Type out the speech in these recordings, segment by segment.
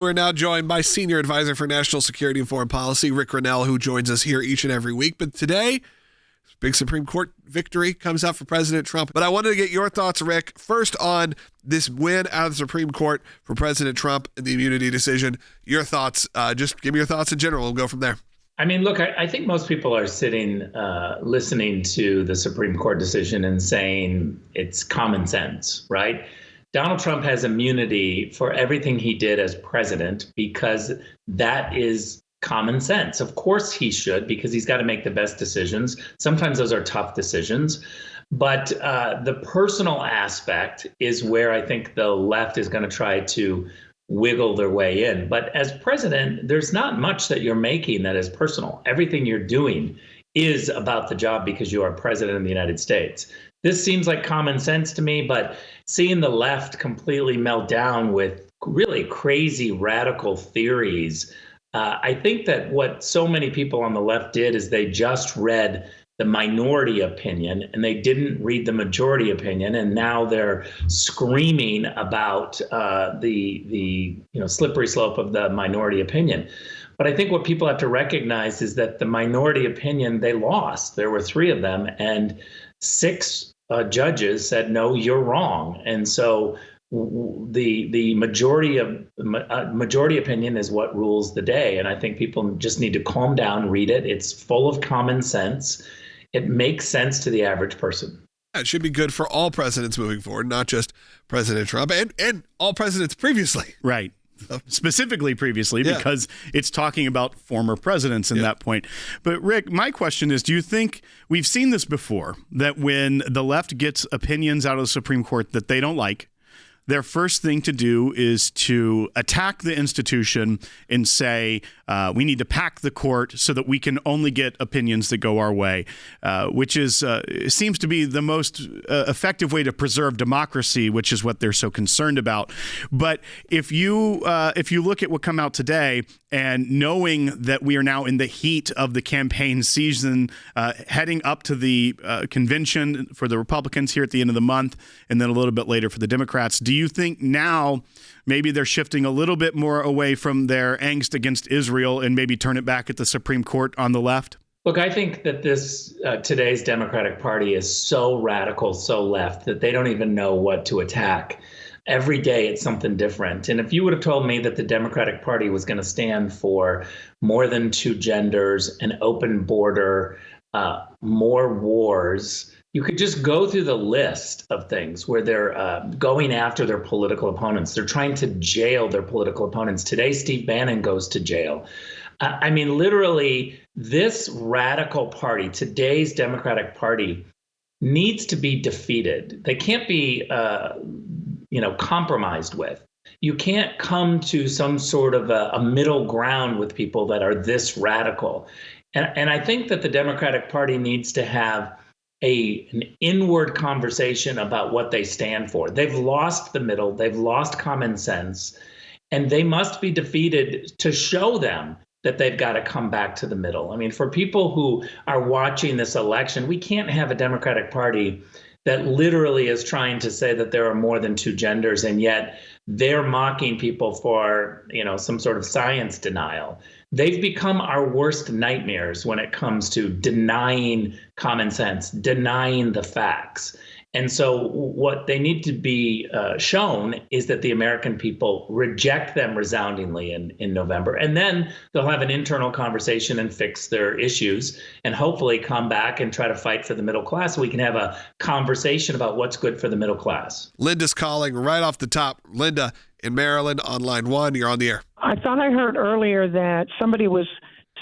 We're now joined by Senior Advisor for National Security and Foreign Policy, Rick Grenell, who joins us here each and every week. But today, big Supreme Court victory comes out for President Trump. But I wanted to get your thoughts, Rick, first on this win out of the Supreme Court for President Trump and the immunity decision. Your thoughts, just give me your thoughts in general. We'll go from there. I mean, look, I think most people are sitting, listening to the Supreme Court decision and saying it's common sense, right? Donald Trump has immunity for everything he did as president because that is common sense. Of course he should, because he's got to make the best decisions. Sometimes those are tough decisions. But the personal aspect is where I think the left is going to try to wiggle their way in. But as president, there's not much that you're making that is personal. Everything you're doing is about the job because you are president of the United States. This seems like common sense to me, but seeing the left completely melt down with really crazy radical theories, I think that what so many people on the left did is they just read the minority opinion and they didn't read the majority opinion, and now they're screaming about the slippery slope of the minority opinion. But I think what people have to recognize is that the minority opinion, they lost. There were 3 of them, and 6 judges said, no, you're wrong. And so the majority opinion is what rules the day. And I think people just need to calm down, read it. It's full of common sense. It makes sense to the average person. It should be good for all presidents moving forward, not just President Trump and all presidents previously. Right. Specifically previously, because it's talking about former presidents in that point. But Rick, my question is, do you think we've seen this before, that when the left gets opinions out of the Supreme Court that they don't like, their first thing to do is to attack the institution and say, we need to pack the court so that we can only get opinions that go our way, which is seems to be the most effective way to preserve democracy, which is what they're so concerned about. But if you look at what come out today, and knowing that we are now in the heat of the campaign season, heading up to the convention for the Republicans here at the end of the month, and then a little bit later for the Democrats, do you think now maybe they're shifting a little bit more away from their angst against Israel and maybe turn it back at the Supreme Court on the left? Look, I think that this today's Democratic Party is so radical, so left, that they don't even know what to attack. Every day it's something different. And if you would have told me that the Democratic Party was going to stand for more than 2 genders, an open border, more wars, you could just go through the list of things where they're going after their political opponents. They're trying to jail their political opponents. Today, Steve Bannon goes to jail. I mean, literally, this radical party, today's Democratic Party, needs to be defeated. They can't be compromised with. You can't come to some sort of a middle ground with people that are this radical. And I think that the Democratic Party needs to have an inward conversation about what they stand for. They've lost the middle. They've lost common sense. And they must be defeated to show them that they've got to come back to the middle. I mean, for people who are watching this election, we can't have a Democratic Party that literally is trying to say that there are more than 2 genders, and yet they're mocking people for, some sort of science denial. They've become our worst nightmares when it comes to denying common sense, denying the facts. And so what they need to be shown is that the American people reject them resoundingly in November. And then they'll have an internal conversation and fix their issues and hopefully come back and try to fight for the middle class so we can have a conversation about what's good for the middle class. Linda's calling right off the top. Linda in Maryland on line 1. You're on the air. I thought I heard earlier that somebody was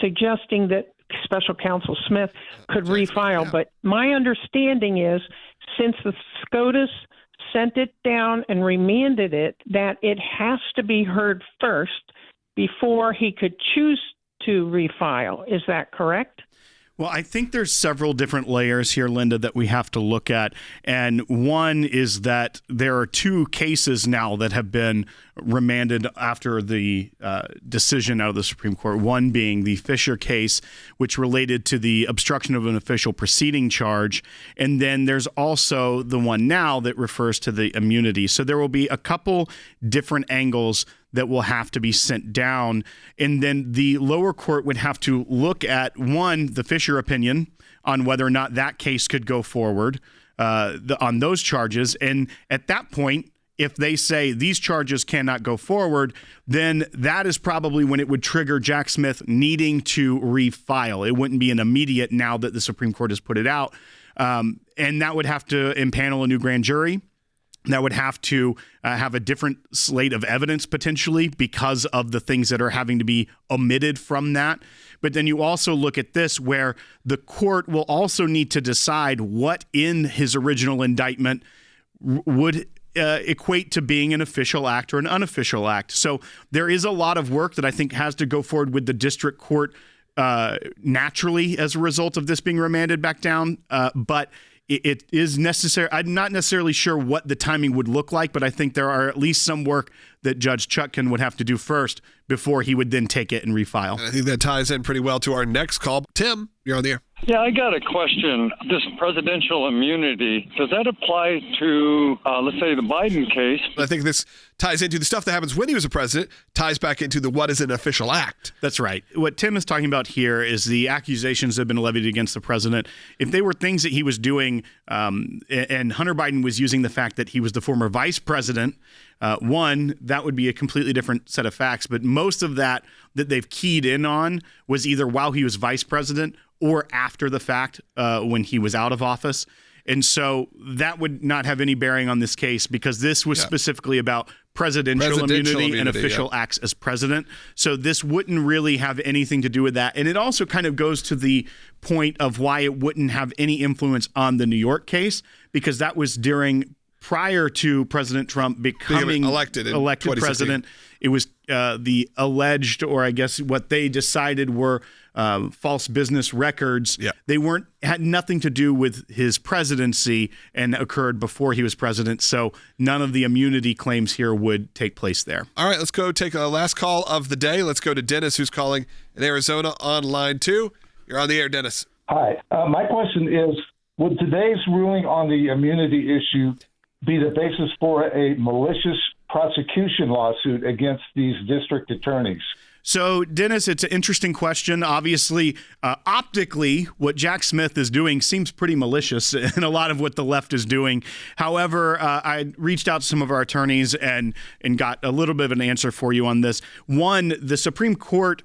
suggesting that Special Counsel Smith could refile. But my understanding is, since the SCOTUS sent it down and remanded it, that it has to be heard first before he could choose to refile. Is that correct? Well, I think there's several different layers here, Linda, that we have to look at. And one is that there are 2 cases now that have been remanded after the decision out of the Supreme Court, one being the Fisher case, which related to the obstruction of an official proceeding charge. And then there's also the one now that refers to the immunity. So there will be a couple different angles that will have to be sent down. And then the lower court would have to look at, one, the Fisher opinion on whether or not that case could go forward on those charges. And at that point, if they say these charges cannot go forward, then that is probably when it would trigger Jack Smith needing to refile. It wouldn't be an immediate now that the Supreme Court has put it out. And that would have to impanel a new grand jury. That would have to have a different slate of evidence potentially because of the things that are having to be omitted from that. But then you also look at this where the court will also need to decide what in his original indictment would equate to being an official act or an unofficial act. So there is a lot of work that I think has to go forward with the district court naturally as a result of this being remanded back down. But it is necessary. I'm not necessarily sure what the timing would look like, but I think there are at least some work that Judge Chutkan would have to do first before he would then take it and refile. And I think that ties in pretty well to our next call. Tim, you're on the air. Yeah, I got a question. This presidential immunity, does that apply to, let's say, the Biden case? I think this ties into the stuff that happens when he was a president, ties back into the what is an official act. That's right. What Tim is talking about here is the accusations that have been levied against the president. If they were things that he was doing, and Hunter Biden was using the fact that he was the former vice president, one, that would be a completely different set of facts. But most of that they've keyed in on was either while he was vice president or after the fact when he was out of office. And so that would not have any bearing on this case because this was specifically about presidential immunity and official acts as president. So this wouldn't really have anything to do with that. And it also kind of goes to the point of why it wouldn't have any influence on the New York case, because that was prior to President Trump becoming elected president. It was the alleged, or I guess what they decided were false business records. Yeah. They had nothing to do with his presidency and occurred before he was president. So none of the immunity claims here would take place there. All right, let's go take a last call of the day. Let's go to Dennis, who's calling in Arizona on line 2. You're on the air, Dennis. Hi. My question is, would today's ruling on the immunity issue be the basis for a malicious prosecution lawsuit against these district attorneys? So, Dennis, it's an interesting question. Obviously, optically, what Jack Smith is doing seems pretty malicious in a lot of what the left is doing. However, I reached out to some of our attorneys and got a little bit of an answer for you on this. One, the Supreme Court,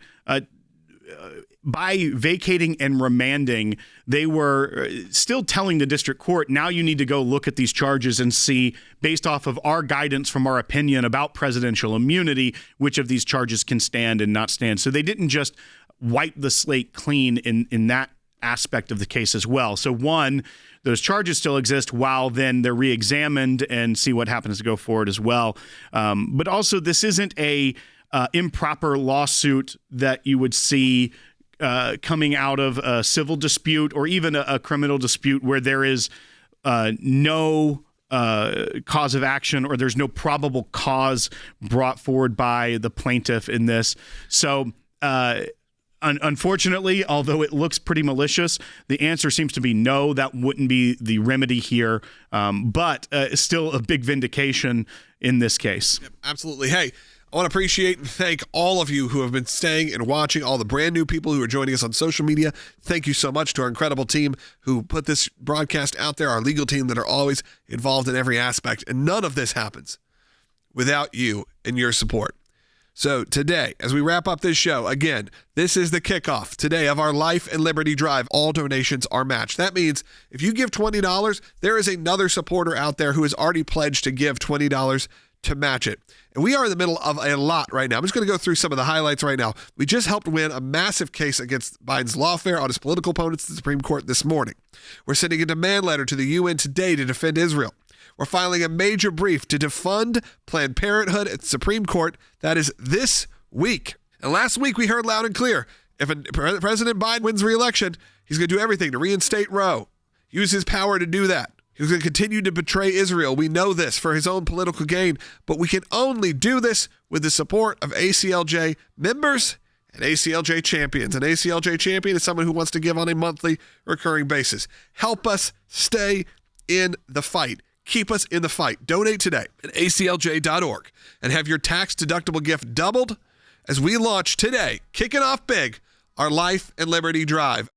by vacating and remanding, they were still telling the district court, now you need to go look at these charges and see, based off of our guidance from our opinion about presidential immunity, which of these charges can stand and not stand. So they didn't just wipe the slate clean in that aspect of the case as well. So one, those charges still exist while then they're re-examined and see what happens to go forward as well. But also, this isn't a improper lawsuit that you would see coming out of a civil dispute or even a criminal dispute where there is no cause of action or there's no probable cause brought forward by the plaintiff in this. So unfortunately, although it looks pretty malicious, the answer seems to be no, that wouldn't be the remedy here. But still a big vindication in this case. Yep, absolutely. Hey, I want to appreciate and thank all of you who have been staying and watching, all the brand new people who are joining us on social media. Thank you so much to our incredible team who put this broadcast out there, our legal team that are always involved in every aspect. And none of this happens without you and your support. So today, as we wrap up this show, again, this is the kickoff today of our Life and Liberty Drive. All donations are matched. That means if you give $20, there is another supporter out there who has already pledged to give $20 to match it. And we are in the middle of a lot right now. I'm just going to go through some of the highlights right now. We just helped win a massive case against Biden's lawfare on his political opponents at the Supreme Court this morning. We're sending a demand letter to the UN today to defend Israel. We're filing a major brief to defund Planned Parenthood at the Supreme Court. That is this week. And last week we heard loud and clear, if President Biden wins re-election, he's going to do everything to reinstate Roe, use his power to do that. He's going to continue to betray Israel. We know this for his own political gain, but we can only do this with the support of ACLJ members and ACLJ champions. An ACLJ champion is someone who wants to give on a monthly recurring basis. Help us stay in the fight. Keep us in the fight. Donate today at aclj.org and have your tax-deductible gift doubled as we launch today, kicking off big, our Life and Liberty Drive.